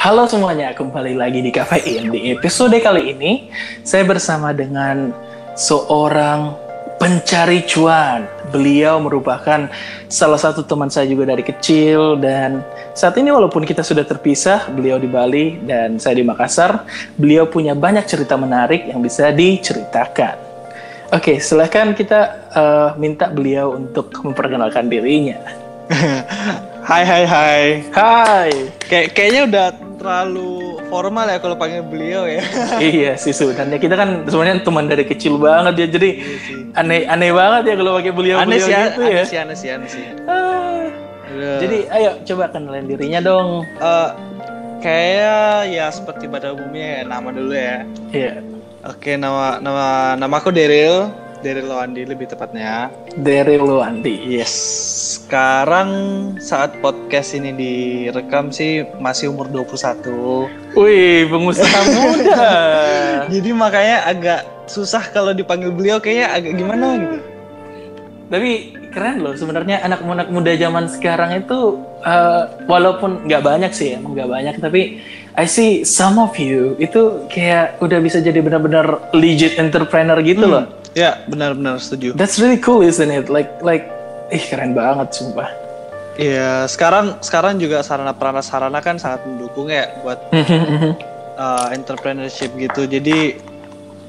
Halo semuanya, kembali lagi di Kafein. Di episode kali ini, saya bersama dengan seorang pencari cuan. Beliau merupakan salah satu teman saya juga dari kecil, dan saat ini walaupun kita sudah terpisah, beliau di Bali dan saya di Makassar, beliau punya banyak cerita menarik yang bisa diceritakan. Oke, silakan kita minta beliau untuk memperkenalkan dirinya. Hai. Hai. Kayaknya udah terlalu formal ya kalau panggil beliau ya. Iya sih sebenarnya kita kan sebenarnya teman dari kecil banget ya, jadi aneh banget ya kalau pakai beliau gitu ya. Aneh sih. Jadi ayo coba kenalin dirinya dong. Kayak ya seperti pada umumnya ya, nama dulu ya. Iya. Oke, nama aku Daryl Lowandi lebih tepatnya. Daryl Lowandi. Yes. Sekarang saat podcast ini direkam sih masih umur 21. Wih, pengusaha muda. Jadi makanya agak susah kalau dipanggil beliau, kayaknya agak gimana gitu. Tapi keren loh sebenarnya anak muda zaman sekarang itu walaupun nggak banyak sih, emang nggak banyak, tapi I see some of you itu kayak udah bisa jadi benar-benar legit entrepreneur gitu loh. Ya, benar-benar setuju. That's really cool, isn't it? Like keren banget sumpah. Iya, sekarang juga sarana kan sangat mendukung ya buat entrepreneurship gitu. Jadi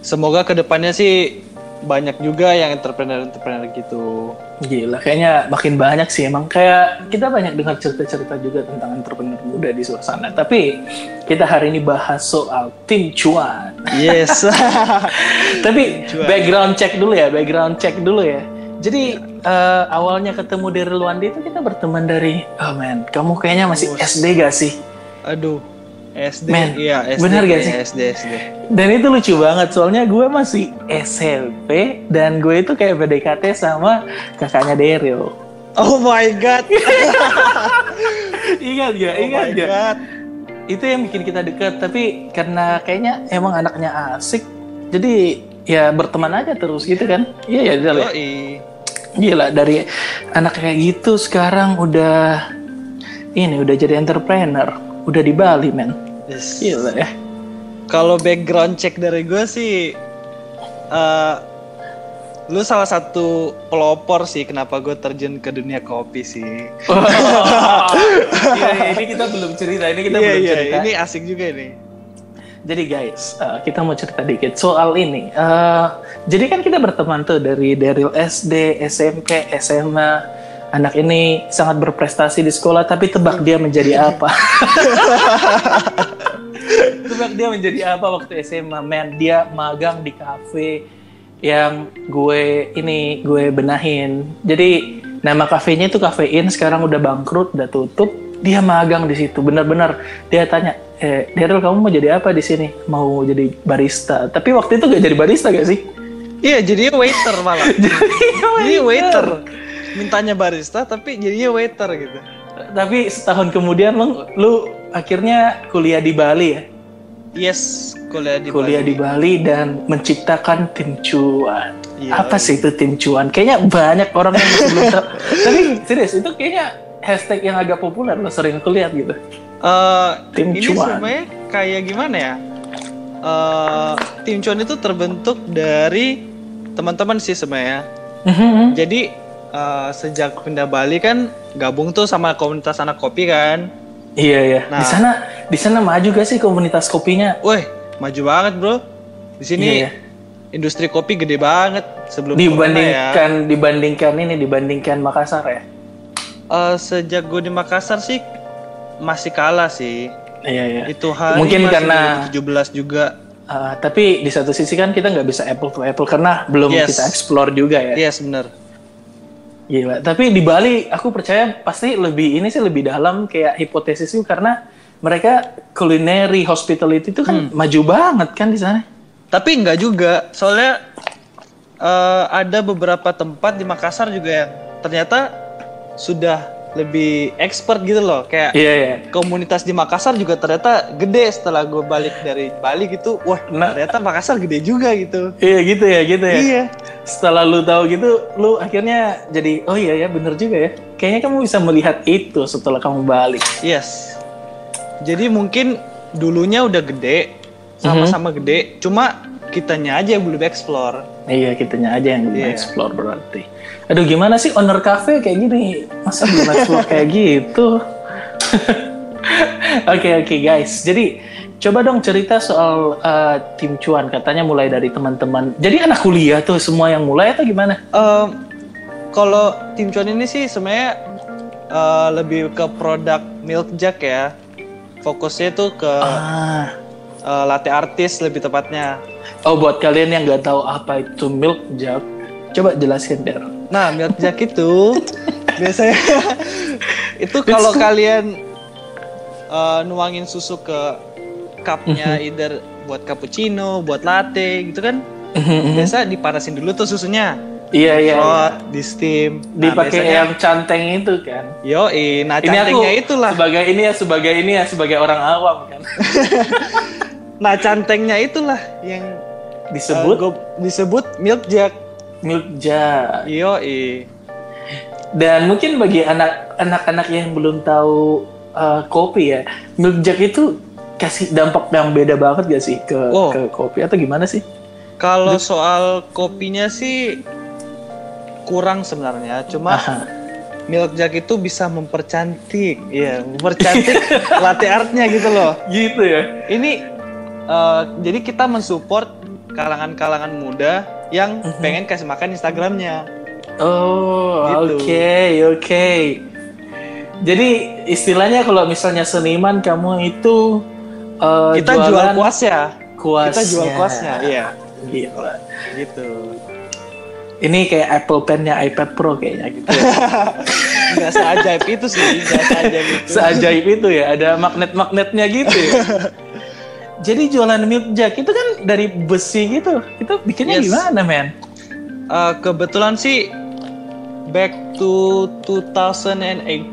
semoga kedepannya sih banyak juga yang entrepreneur gitu. Gila, kayaknya makin banyak sih. Emang kayak kita banyak dengar cerita-cerita juga tentang entrepreneur muda di luar sana. Tapi kita hari ini bahas soal tim cuan. Yes. Tapi background check dulu ya. Jadi awalnya ketemu dari Luandi itu kita berteman dari, kamu kayaknya masih SD gak sih? Aduh, SD. Man, iya, SD. Bener gak sih? SD. Dan itu lucu banget, soalnya gue masih SMP dan gue itu kayak PDKT sama kakaknya Daryl. Oh my god. Ingat gak? Itu yang bikin kita dekat, tapi karena kayaknya emang anaknya asik, jadi ya berteman aja terus gitu kan. Iya ya, Daryl. Gila, dari anak kayak gitu sekarang udah jadi entrepreneur, udah di Bali, men. Yes. Gila ya. Kalau background check dari gue sih, lu salah satu pelopor sih kenapa gue terjun ke dunia kopi sih. Ini kita belum cerita. Ini asik juga nih. Jadi guys, kita mau cerita dikit soal ini. Jadi kan kita berteman tuh dari SD, SMP, SMA. Anak ini sangat berprestasi di sekolah, tapi tebak dia menjadi apa? Tebak dia menjadi apa waktu SMA? Man, dia magang di kafe yang gue benahin. Jadi nama kafenya itu Kafein, sekarang udah bangkrut, udah tutup. Dia magang di situ, benar-benar. Dia tanya, Daryl, kamu mau jadi apa di sini? Mau jadi barista. Tapi waktu itu gak jadi barista gak sih? Iya, jadinya waiter malah. Jadi waiter. Mintanya barista, tapi jadinya waiter gitu. Tapi setahun kemudian lu akhirnya kuliah di Bali ya? Yes, kuliah di Bali dan menciptakan tim cuan. Iya, apa sih itu tim cuan? Kayaknya banyak orang yang masih belum tahu. Tapi serius, itu kayaknya hashtag yang agak populer, lo sering aku lihat gitu. Tim ini cuan. Sebenarnya kayak gimana ya? Tim cuan itu terbentuk dari teman-teman sih sebenarnya. Jadi sejak pindah Bali kan gabung tuh sama komunitas anak kopi kan. Iya. Nah, di sana maju gak sih komunitas kopinya? Wih, maju banget bro. Di sini industri kopi gede banget sebelum dibandingkan Makassar ya. Sejak gue di Makassar sih masih kalah sih. Iya. Itu hari mungkin masih karena 2017 juga. Tapi di satu sisi kan kita nggak bisa apple to apple karena belum kita explore juga ya. Yes, benar. Gila. Tapi di Bali aku percaya pasti lebih dalam kayak hipotesisku karena mereka culinary hospitality itu kan maju banget kan di sana. Tapi nggak juga, soalnya ada beberapa tempat di Makassar juga yang ternyata sudah lebih expert gitu loh, kayak komunitas di Makassar juga ternyata gede setelah gue balik dari Bali gitu. Wah, ternyata Makassar gede juga gitu. Iya gitu ya. Iya. Setelah lu tahu gitu, lu akhirnya jadi bener juga ya. Kayaknya kamu bisa melihat itu setelah kamu balik. Yes. Jadi mungkin dulunya udah gede, sama-sama gede, cuma kitanya aja yang belum explore. Iya, kitanya aja yang belum explore berarti. Aduh, gimana sih owner cafe kayak gini? Masa belum explore kayak gitu? Oke, guys. Jadi coba dong cerita soal tim cuan. Katanya mulai dari teman-teman. Jadi anak kuliah tuh semua yang mulai atau gimana? Kalau tim cuan ini sih sebenarnya lebih ke produk Milk Jug ya. Fokusnya tuh ke latte artis lebih tepatnya. Oh, buat kalian yang nggak tahu apa itu Milk Jug, coba jelasin Der. Nah, Milk Jug itu biasanya itu kalau kalian nuangin susu ke cupnya, either buat cappuccino, buat latte gitu kan, biasa dipanasin dulu tuh susunya. Iya. Di steam. Dipakai yang canteng itu kan. Yoi, nah ini cantengnya aku itulah. Sebagai orang awam kan. Nah, cantengnya itulah yang disebut Milk Jug. Milk Jug. Yoi. Dan mungkin bagi anak-anak yang belum tahu kopi ya, Milk Jug itu kasih dampak yang beda banget gak sih ke kopi atau gimana sih? Kalau soal kopinya sih kurang sebenarnya, cuma Milk Jug itu bisa mempercantik latte artnya gitu loh. Gitu ya. Ini jadi kita mensupport kalangan-kalangan muda yang pengen kasih makan Instagramnya. Oh, gitu. Oke. Jadi istilahnya kalau misalnya seniman kamu itu kita jual kuasnya. Kita jual kuasnya, iya. Gila. Gitu. Ini kayak Apple Pen-nya iPad Pro kayaknya gitu ya. Nggak seajaib itu sih, Seajaib itu ya, ada magnet-magnetnya gitu ya. Jadi jualan Milk Jug itu kan dari besi gitu. Itu bikinnya gimana, men? Kebetulan sih back to 2018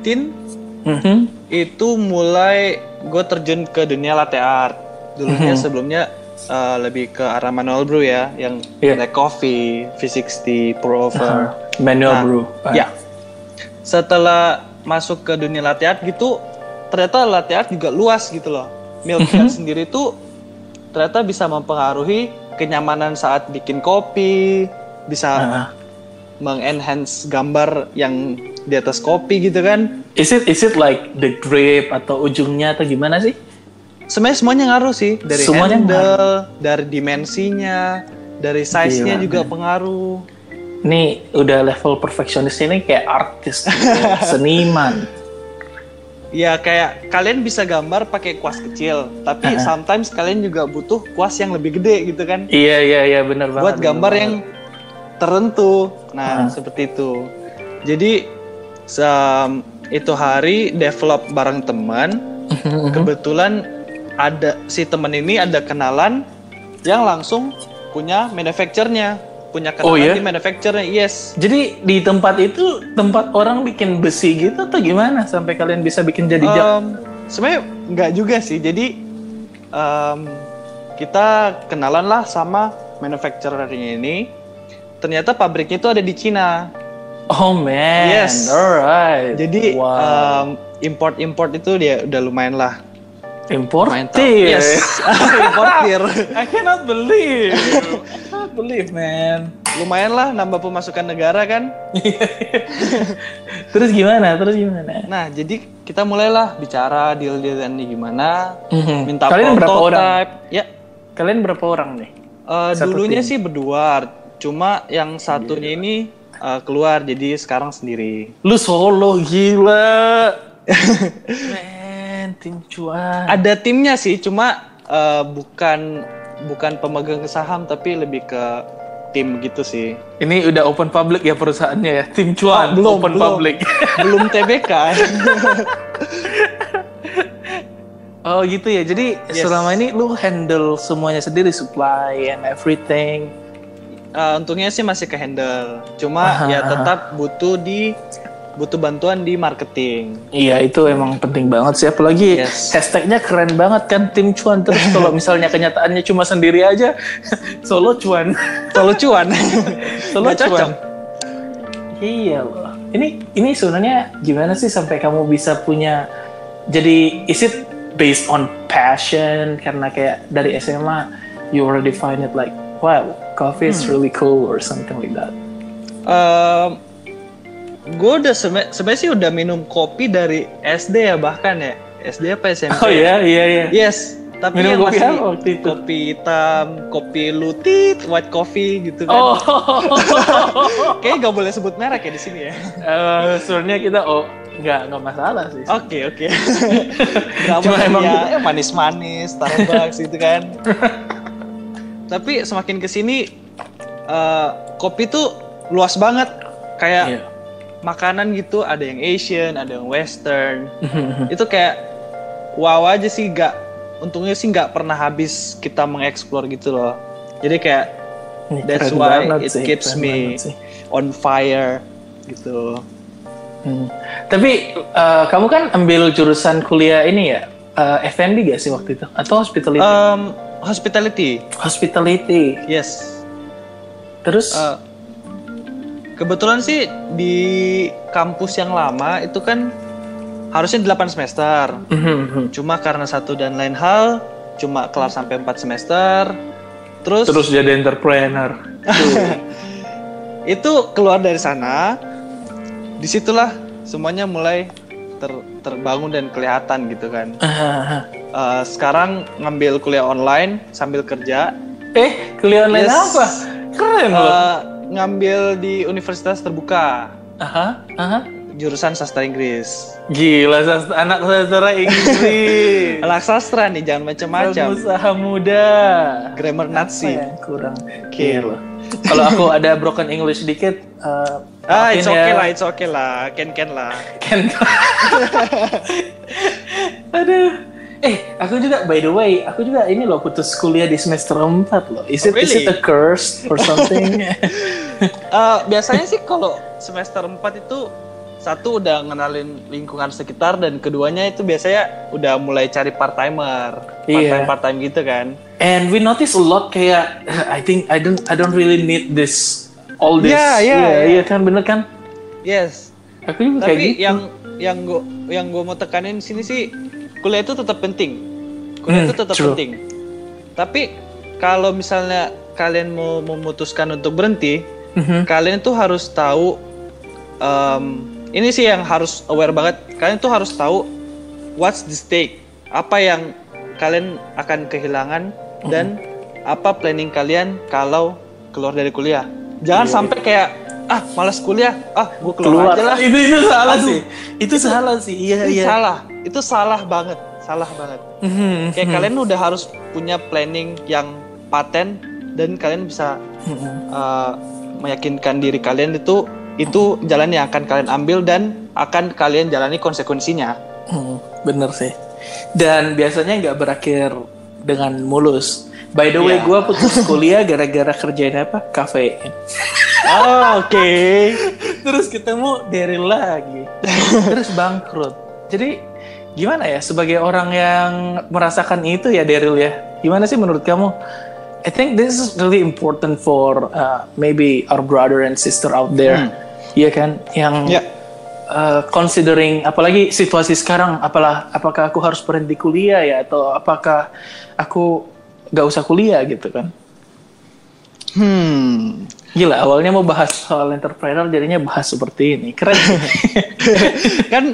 itu mulai gue terjun ke dunia latte art. Dulunya sebelumnya lebih ke arah manual brew ya, yang Black Coffee, V60, Pour Over, manual brew. Ya. Setelah masuk ke dunia latte art gitu, ternyata latte art juga luas gitu loh. Milk Jug sendiri tuh ternyata bisa mempengaruhi kenyamanan saat bikin kopi, bisa mengenhance gambar yang di atas kopi gitu kan. Is it like the grip atau ujungnya atau gimana sih? Sebenarnya semuanya ngaruh sih, dari semuanya handle, dari dimensinya, dari size-nya juga pengaruh. Ini udah level perfeksionis ini kayak artis, seniman. Ya kayak kalian bisa gambar pakai kuas kecil, tapi sometimes kalian juga butuh kuas yang lebih gede gitu kan? Iya benar banget. Buat gambar yang tertentu. Nah seperti itu. Jadi itu hari develop bareng teman. Kebetulan ada si teman ini ada kenalan yang langsung punya manufacturernya. Punya kenalan di manufacturer, yes. Jadi di tempat itu tempat orang bikin besi gitu atau gimana sampai kalian bisa bikin jadi jug? Sebenarnya nggak juga sih. Jadi kita kenalan lah sama manufacturernya ini. Ternyata pabriknya itu ada di Cina. Oh man, yes. Alright. Jadi import itu dia udah lumayan lah. Importir. Yes. Importir. I cannot believe. Man. Lumayan lah nambah pemasukan negara kan. Terus gimana? Nah, jadi kita mulailah bicara deal-dealan nih gimana. Minta kalian prototype. Berapa orang? Ya. Kalian berapa orang nih? Dulunya sih berdua. Cuma yang satunya ini keluar, jadi sekarang sendiri. Lu solo, gila. Tim cuan. Ada timnya sih, cuma bukan pemegang saham tapi lebih ke tim gitu sih. Ini udah open public ya perusahaannya ya, tim cuan. Belum public. Belum TBK. Oh gitu ya. Jadi selama ini lu handle semuanya sendiri, supply and everything. Untungnya sih masih ke handle. Cuma tetap butuh bantuan di marketing. Iya, itu emang penting banget sih. Apalagi hashtagnya keren banget kan, tim cuan. Terus kalau misalnya kenyataannya cuma sendiri aja, solo cuan. Solo cuan. Iya loh. Ini sebenarnya gimana sih sampai kamu bisa punya, jadi is it based on passion, karena kayak dari SMA you already find it like wow, coffee is really cool or something like that? Gue udah sebenarnya sih udah minum kopi dari SD ya, bahkan ya SD apa SMP. Oh iya. Yes, tapi minum yang kopi masih waktu itu? Kopi hitam, kopi lutit, white coffee gitu kan. Oh. Kayaknya gak boleh sebut merek ya di sini ya. Sebenarnya kita nggak masalah sih. Oke. Cuma emang ya manis-manis, Starbucks gitu kan. Tapi semakin kesini kopi tuh luas banget, kayak makanan gitu, ada yang Asian, ada yang Western. Itu kayak wow aja sih, untungnya sih nggak pernah habis kita mengeksplor gitu loh. Jadi kayak that's why it keeps me on fire gitu. Tapi kamu kan ambil jurusan kuliah ini ya, F&B gak sih waktu itu? Atau hospitality? Hospitality. Yes. Terus? Kebetulan sih di kampus yang lama itu kan harusnya 8 semester. Cuma karena satu dan lain hal, cuma kelar sampai 4 semester. Terus jadi entrepreneur. Itu keluar dari sana. Disitulah semuanya mulai terbangun dan kelihatan gitu kan. Sekarang ngambil kuliah online sambil kerja. Kuliah online apa? Keren loh. Ngambil di Universitas Terbuka. Jurusan sastra Inggris. Gila, anak sastra Inggris. Anak sastra nih, jangan macam-macam. Pengusaha muda. Grammar Nazi. Kurang. Gila. Kalau aku ada broken English dikit, it's okay lah, Ken lah. Aduh. Aku juga, by the way, ini loh putus kuliah di semester 4 loh. Is it a curse or something? Biasanya sih kalau semester 4 itu satu udah ngenalin lingkungan sekitar, dan keduanya itu biasanya udah mulai cari part-timer. Part-time gitu kan. And we notice a lot kayak I think I don't really need all this. Iya kan, bener kan? Yes. Aku juga kayak gitu. Tapi yang gue mau tekanin sini sih, kuliah itu tetap penting. Penting. Tapi kalau misalnya kalian mau memutuskan untuk berhenti, kalian tuh harus tahu, ini sih yang harus aware banget. Kalian tuh harus tahu what's the stake, apa yang kalian akan kehilangan, dan apa planning kalian kalau keluar dari kuliah. Jangan sampai kayak malas kuliah, gue keluar aja lah. Itu salah sih. Itu salah sih. Iya. Itu salah banget. Kayak kalian udah harus punya planning yang paten, dan kalian bisa meyakinkan diri kalian itu jalan yang akan kalian ambil dan akan kalian jalani konsekuensinya. Bener sih. Dan biasanya nggak berakhir dengan mulus. By the way, gue putus kuliah gara-gara kerjain apa? Kafein. Oke. Terus ketemu Daryl lagi. Terus bangkrut. Jadi gimana ya sebagai orang yang merasakan itu ya, Daryl ya? Gimana sih menurut kamu? I think this is really important for maybe our brother and sister out there. Iya kan? Yang considering apalagi situasi sekarang, apakah aku harus berhenti kuliah ya, atau apakah aku gak usah kuliah gitu kan? Gila, awalnya mau bahas soal entrepreneur, jadinya bahas seperti ini. Keren. Kan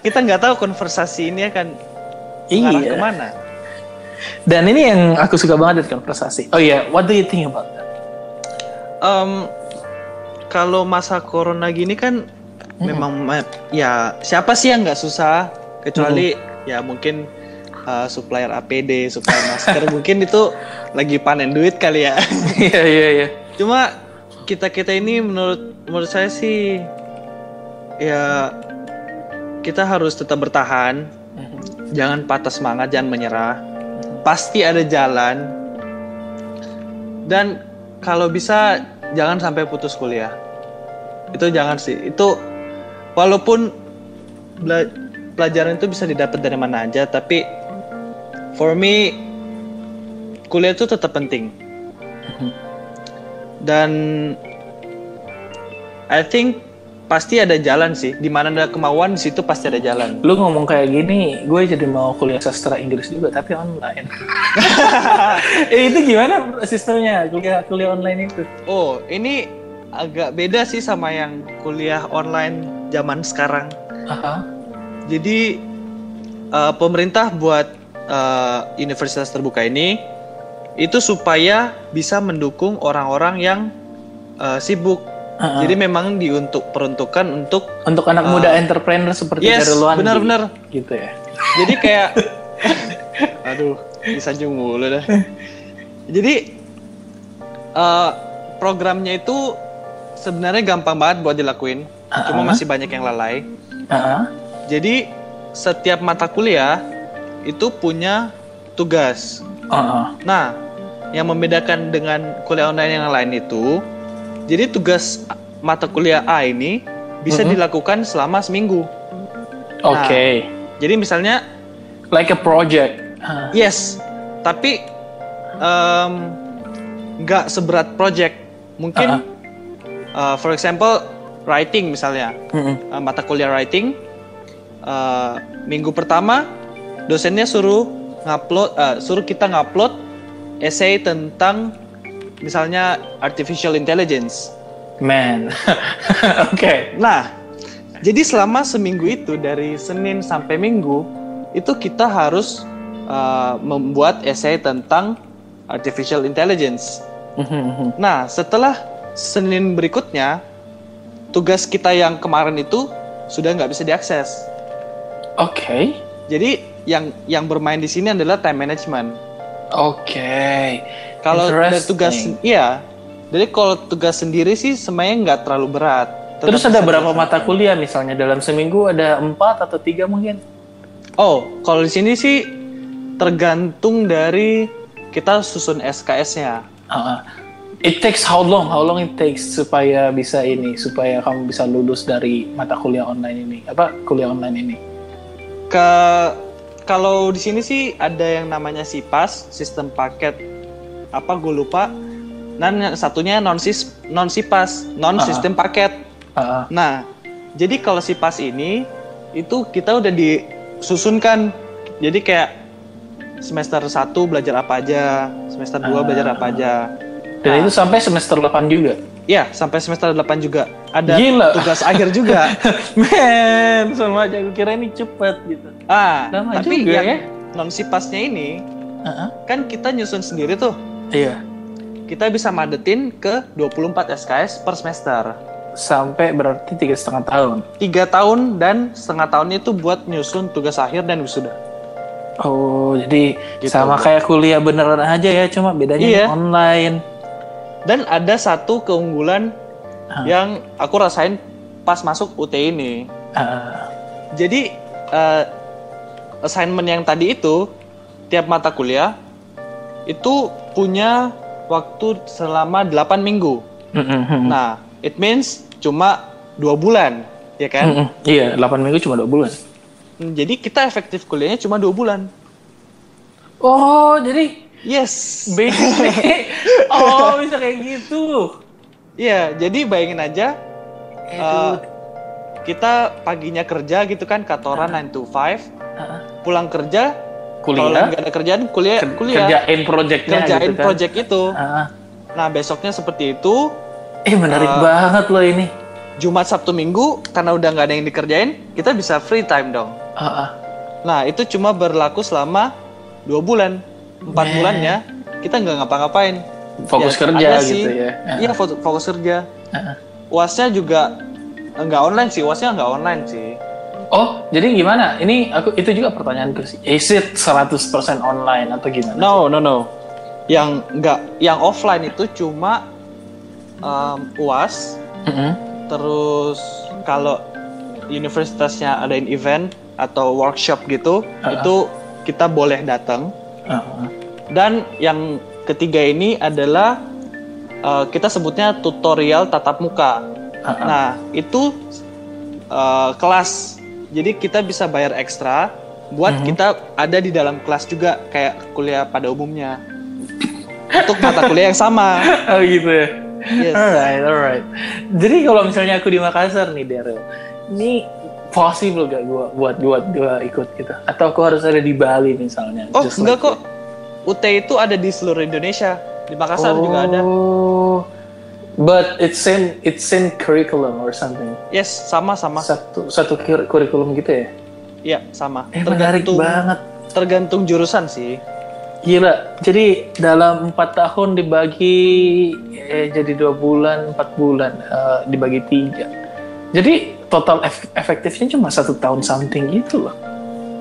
kita nggak tahu konversasi ini akan mengarah kemana. Dan ini yang aku suka banget dari konversasi. Oh iya, what do you think about that? Kalau masa corona gini kan memang ya siapa sih yang nggak susah, kecuali ya mungkin supplier APD, supplier masker mungkin itu lagi panen duit kali ya. Iya. Cuma kita ini menurut saya sih ya kita harus tetap bertahan, jangan patah semangat, jangan menyerah. Pasti ada jalan. Dan kalau bisa jangan sampai putus kuliah. Itu jangan sih. Itu walaupun pelajaran itu bisa didapat dari mana aja, tapi for me kuliah itu tetap penting. Dan I think pasti ada jalan sih. Di mana ada kemauan, di situ pasti ada jalan. Lu ngomong kayak gini, gue jadi mau kuliah sastra Inggris juga, tapi online. Itu gimana sistemnya kuliah online itu? Oh, ini agak beda sih sama yang kuliah online zaman sekarang. Jadi pemerintah buat universitas terbuka ini itu supaya bisa mendukung orang-orang yang sibuk. Jadi memang peruntukan untuk anak muda entrepreneur seperti dari luar. Benar-benar gitu ya. Jadi kayak aduh, disanjung mulu dah. Jadi programnya itu sebenarnya gampang banget buat dilakuin. Cuma masih banyak yang lalai. Jadi setiap mata kuliah itu punya tugas. Nah, yang membedakan dengan kuliah online yang lain itu, jadi tugas mata kuliah A ini bisa dilakukan selama seminggu. Oke. Jadi misalnya like a project. Yes, tapi nggak seberat project. Mungkin for example writing misalnya, mata kuliah writing, minggu pertama dosennya suruh kita ngupload essay tentang misalnya artificial intelligence. Man. Oke. Nah, jadi selama seminggu itu dari Senin sampai Minggu itu kita harus membuat essay tentang artificial intelligence. Nah, setelah Senin berikutnya tugas kita yang kemarin itu sudah nggak bisa diakses. Oke. Jadi yang bermain di sini adalah time management. Oke. Kalau dari tugas, iya. Jadi kalau tugas sendiri sih sebenarnya nggak terlalu berat. Terus ada berapa mata kuliah misalnya dalam seminggu, ada 4 atau 3 mungkin? Oh, kalau di sini sih tergantung dari kita susun SKS-nya. It takes how long? How long it takes supaya kamu bisa lulus dari mata kuliah online ini? Kuliah online ini? Kalau di sini sih ada yang namanya SIPAS, sistem paket gue lupa. Dan yang satunya non SIPAS, non sistem paket. Nah, jadi kalau SIPAS ini itu kita udah disusunkan. Jadi kayak semester 1 belajar apa aja, semester 2 belajar apa aja. Dan itu sampai semester 8 juga? Iya, sampai semester 8 juga. Ada tugas akhir juga. Men, sama aja gue kira ini cepet gitu. Tapi juga, yang non SIPASnya ini kan kita nyusun sendiri tuh. Iya. Kita bisa madetin ke 24 SKS per semester. Sampai berarti 3,5 tahun? 3 tahun dan setengah tahun itu buat nyusun tugas akhir dan wisuda. Oh, jadi gitu, sama kayak kuliah beneran aja ya, cuma bedanya online. Dan ada satu keunggulan yang aku rasain pas masuk UT ini. Jadi assignment yang tadi itu, tiap mata kuliah itu punya waktu selama 8 minggu. Nah, it means cuma 2 bulan, ya kan? Iya, 8 minggu cuma 2 bulan. Jadi kita efektif kuliahnya cuma 2 bulan. Oh, jadi yes. Oh, bisa kayak gitu. Iya, jadi bayangin aja kita paginya kerja gitu kan, kantoran 9 to 5. Pulang kerja, kalau nggak ada kerjaan, kuliah. Kerjain project-nya kerjain gitu kan? project itu. Nah, besoknya seperti itu. Menarik banget loh ini. Jumat, Sabtu, Minggu, karena udah nggak ada yang dikerjain, kita bisa free time dong. Nah, itu cuma berlaku selama 2 bulan. 4 bulannya kita nggak ngapa-ngapain. Fokus kerja gitu ya. Iya, fokus kerja. UASnya juga nggak online sih. UASnya nggak online sih. Oh, jadi gimana? Itu juga pertanyaanku sih. Is it 100% online atau gimana? No. Yang offline itu cuma UAS. Terus kalau universitasnya adain event atau workshop gitu, itu kita boleh datang. Dan yang ketiga ini adalah kita sebutnya tutorial tatap muka. Nah, itu kelas. Jadi kita bisa bayar ekstra buat kita ada di dalam kelas juga kayak kuliah pada umumnya. Untuk mata kuliah yang sama. Oh gitu ya. Yes. Alright. Jadi kalau misalnya aku di Makassar nih, Daryl, ini possible gak buat gua ikut gitu? Atau aku harus ada di Bali misalnya? Oh, enggak kok. UT itu ada di seluruh Indonesia. Di Makassar juga ada. But it's in curriculum or something. Yes, sama. Satu kurikulum gitu ya? Iya, sama. Menarik banget. Tergantung jurusan sih. Gila, jadi dalam 4 tahun dibagi jadi 2 bulan, 4 bulan dibagi 3. Jadi total efektifnya cuma 1 tahun something gitu loh.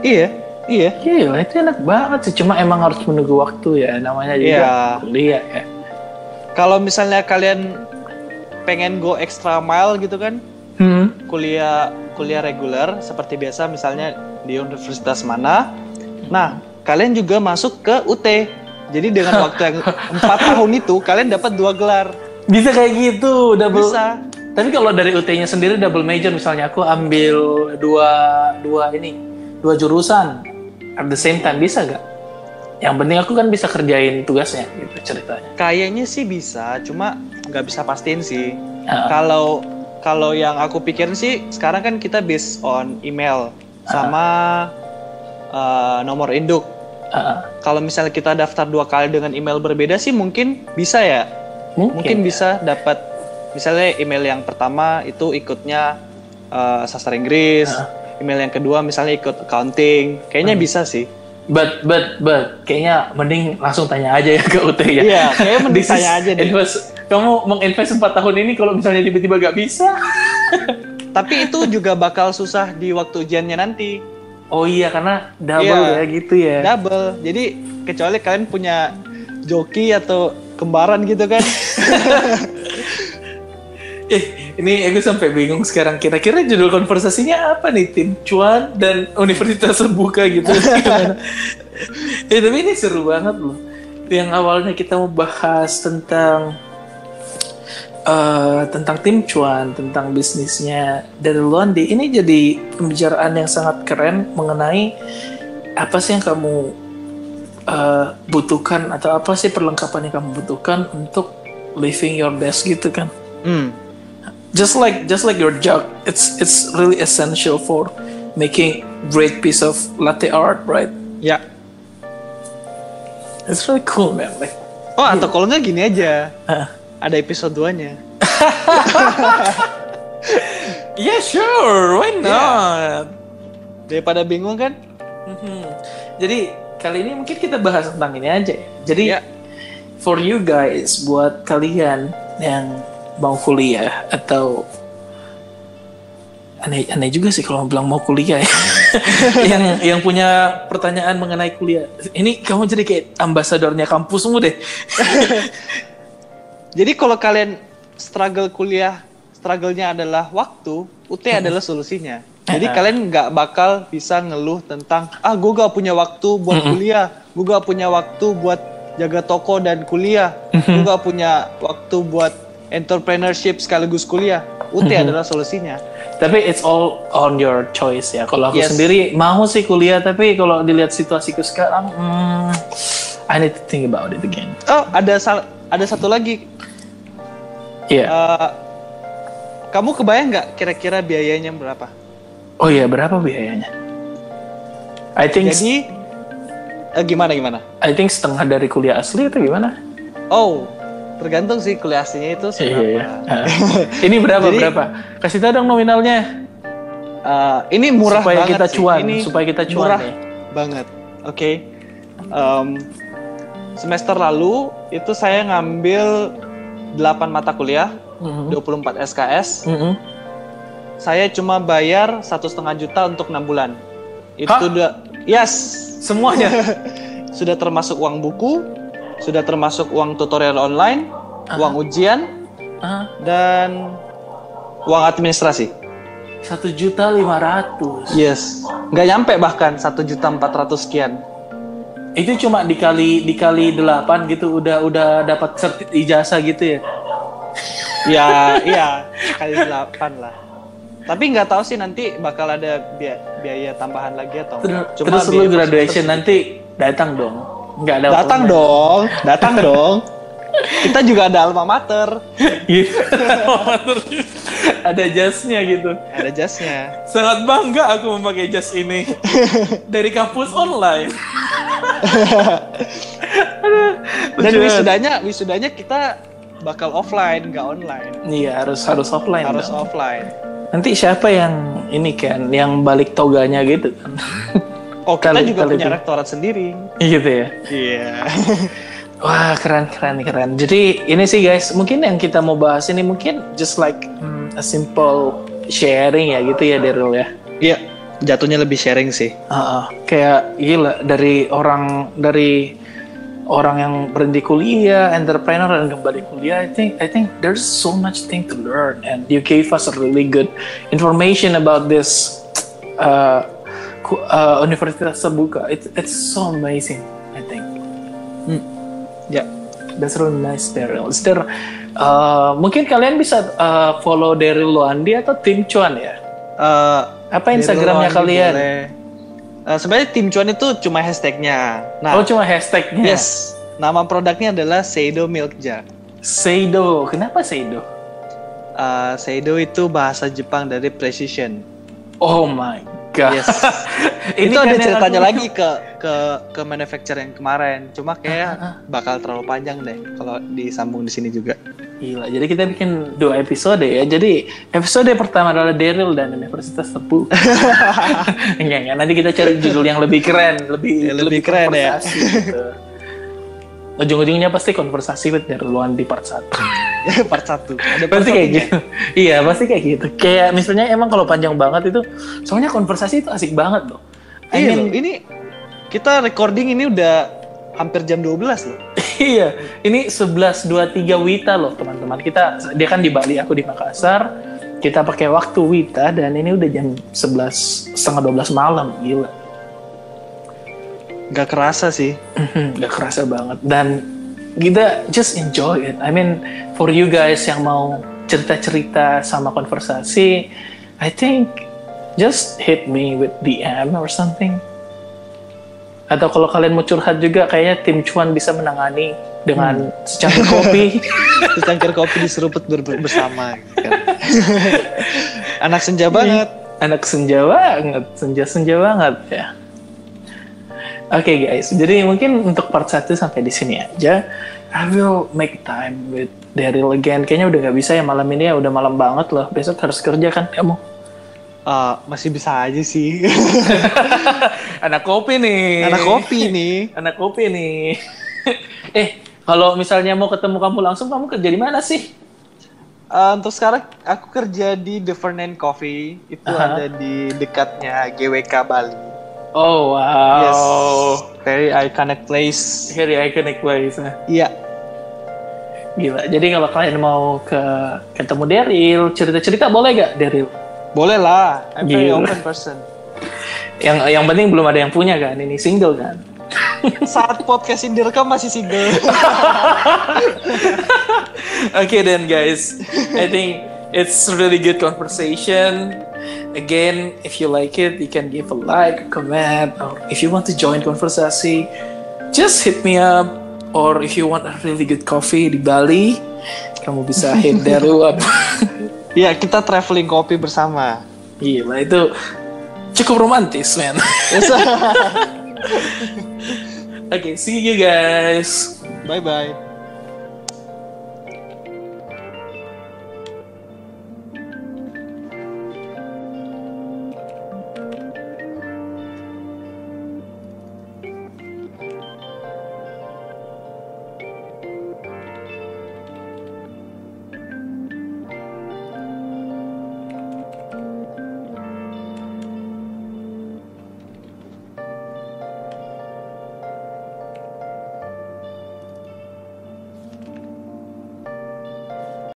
Iya. Gila, itu enak banget sih. Cuma emang harus menunggu waktu ya, namanya juga kuliah ya. Kalau misalnya kalian pengen go extra mile gitu kan, kuliah reguler seperti biasa misalnya di universitas mana, nah kalian juga masuk ke UT. Jadi dengan waktu yang 4 tahun itu kalian dapat 2 gelar. Bisa kayak gitu, double. Bisa. Tapi kalau dari UT-nya sendiri double major, misalnya aku ambil dua jurusan at the same time, bisa gak? Yang penting aku kan bisa kerjain tugasnya gitu ceritanya. Kayaknya sih bisa, cuma nggak bisa pastiin sih. Kalau yang aku pikirin sih sekarang kan kita based on email sama nomor induk. Kalau misalnya kita daftar 2 kali dengan email berbeda sih mungkin bisa ya. Mungkin bisa dapat misalnya email yang pertama itu ikutnya sastra Inggris, email yang kedua misalnya ikut accounting. Kayaknya bisa sih. But kayaknya mending langsung tanya aja ya ke UT ya. Iya, kayaknya mending tanya aja deh. Kamu menginvest 4 tahun ini kalau misalnya tiba-tiba gak bisa. Tapi itu juga bakal susah di waktu ujiannya nanti. Oh iya, karena double ya gitu ya. Double. Jadi kecuali kalian punya joki atau kembaran gitu kan. Ini aku sampai bingung sekarang. Kira-kira judul konversasinya apa nih? Tim Cuan dan Universitas Terbuka gitu. Tapi ini seru banget loh. Yang awalnya kita mau bahas tentang Tim Cuan, tentang bisnisnya dari Londi. Ini jadi pembicaraan yang sangat keren mengenai apa sih yang kamu butuhkan, atau apa sih perlengkapan yang kamu butuhkan untuk living your best gitu kan. Just like your job, it's really essential for making great piece of latte art, right? Ya. It's really cool, man. Like, atau kalau nggak gini aja, ada episode 2-nya. Yeah, sure, why not? Daripada bingung kan? Jadi kali ini mungkin kita bahas tentang ini aja ya. Jadi for you guys, buat kalian yang mau kuliah atau aneh juga sih kalau bilang mau kuliah ya. yang punya pertanyaan mengenai kuliah. Ini kamu jadi kayak ambasadornya kampusmu deh. Jadi kalau kalian struggle kuliah, struggle-nya adalah waktu, UT adalah solusinya. Jadi kalian nggak bakal bisa ngeluh tentang gue gak punya waktu buat kuliah, gue gak punya waktu buat jaga toko dan kuliah, gue gak punya waktu buat entrepreneurship sekaligus kuliah. UT adalah solusinya. Tapi it's all on your choice ya. Kalau aku sendiri mau sih kuliah, tapi kalau dilihat situasiku sekarang, I need to think about it again. Oh, ada satu lagi. Iya. Kamu kebayang nggak kira-kira biayanya berapa? Oh iya, berapa biayanya? I think. Jadi gimana? I think setengah dari kuliah asli atau gimana? Oh. Tergantung sih kuliah aslinya itu seberapa. Ini berapa? Kasih tahu dong nominalnya. Ini murah supaya banget kita cuan, supaya kita cuan murah nih. Banget. Oke. Semester lalu itu saya ngambil 8 mata kuliah, 24 SKS. Saya cuma bayar 1,5 juta untuk 6 bulan. Itu udah semuanya. Sudah termasuk uang buku, sudah termasuk uang tutorial online, uang ujian, dan uang administrasi. 1.500.000. Yes, nggak nyampe bahkan 1.400.000 sekian. Itu cuma dikali 8 gitu, udah dapat ijazah gitu ya? Iya, kali 8 lah. Tapi nggak tahu sih nanti bakal ada biaya tambahan lagi atau enggak. Terus lu graduation nanti datang dong. Enggak ada datang dong. Kita juga ada alma mater. Gitu. Ada jasnya gitu. Ada jasnya. Sangat bangga aku memakai jas ini dari kampus online. Dan wisudanya kita bakal offline, nggak online. Iya, harus offline. Harus dong. offline. Nanti siapa yang ini kan, yang balik toganya gitu kan? Oh, kita juga punya rektorat sendiri. Gitu ya? Iya. Wah, keren. Jadi ini sih guys, mungkin yang kita mau bahas ini mungkin just like a simple sharing ya gitu ya Daryl ya. Iya, jatuhnya lebih sharing sih. Kayak gila dari orang yang berhenti kuliah, entrepreneur dan kembali kuliah. I think there's so much thing to learn, and you gave us a really good information about this universitas terbuka. It's so amazing, I think. Yeah, that's really nice, Daryl. Mungkin kalian bisa follow Daryl Loandi atau Tim Cuan ya? Apa Instagramnya kalian? Sebenarnya Tim Cuan itu cuma hashtagnya. Cuma hashtagnya. Yes. Nama produknya adalah Seido Milk Jar. Seido, kenapa Seido? Seido itu bahasa Jepang dari precision. Oh my god. Yes. Itu ada ceritanya lagi ke manufacturer yang kemarin. Cuma kayak bakal terlalu panjang deh kalau disambung di sini juga. Gila, jadi kita bikin 2 episode ya. Jadi episode pertama adalah Daryl dan Universitas Terbuka. Enggak, nanti kita cari judul yang lebih keren, lebih keren ya. Gitu. Ujung-ujungnya pasti konversasi with Daryl Loandi part 1. Part 1. Ada pasti kayak gitu. Iya, pasti kayak gitu. Kayak misalnya emang kalau panjang banget itu, soalnya konversasi itu asik banget loh. Ini kita recording ini udah hampir jam 12 loh. Iya, ini 11.23 WITA loh teman-teman. Dia kan di Bali, aku di Makassar. Kita pakai waktu WITA dan ini udah jam 11, setengah 12 malam, gila. Gak kerasa sih. Gak kerasa banget. Dan kita just enjoy it. I mean, for you guys yang mau cerita-cerita sama konversasi, I think just hit me with DM or something. Atau kalau kalian mau curhat juga, kayaknya Tim Cuan bisa menangani dengan secangkir kopi. Secangkir kopi diseruput bersama. Gitu kan. Anak senja banget. Anak senja banget. Senja banget ya. Oke guys, jadi mungkin untuk part 1 sampai di sini aja. I will make time with Daryl again. Kayaknya udah gak bisa ya malam ini ya, udah malam banget loh. Besok harus kerja kan kamu? Masih bisa aja sih. Anak kopi nih. Kalau misalnya mau ketemu kamu langsung, kamu kerja di mana sih? Untuk sekarang aku kerja di The Fernand Coffee. Itu ada di dekatnya GWK Bali. Oh wow. Yes. Very iconic place. Iya. Gila. Jadi kalau kalian mau ketemu Daryl, cerita-cerita boleh gak Daryl? Boleh lah. I'm very open person. Yang penting belum ada yang punya kan, ini single kan? Saat podcast ini direkam masih single. Okay then guys, I think it's really good conversation. Again, if you like it, you can give a like, a comment, or if you want to join konversasi, just hit me up. Or if you want a really good coffee di Bali, kamu bisa hit Daryl up. Ya, kita traveling kopi bersama. Gila, itu cukup romantis, man. Yes. Okay, see you guys. Bye-bye.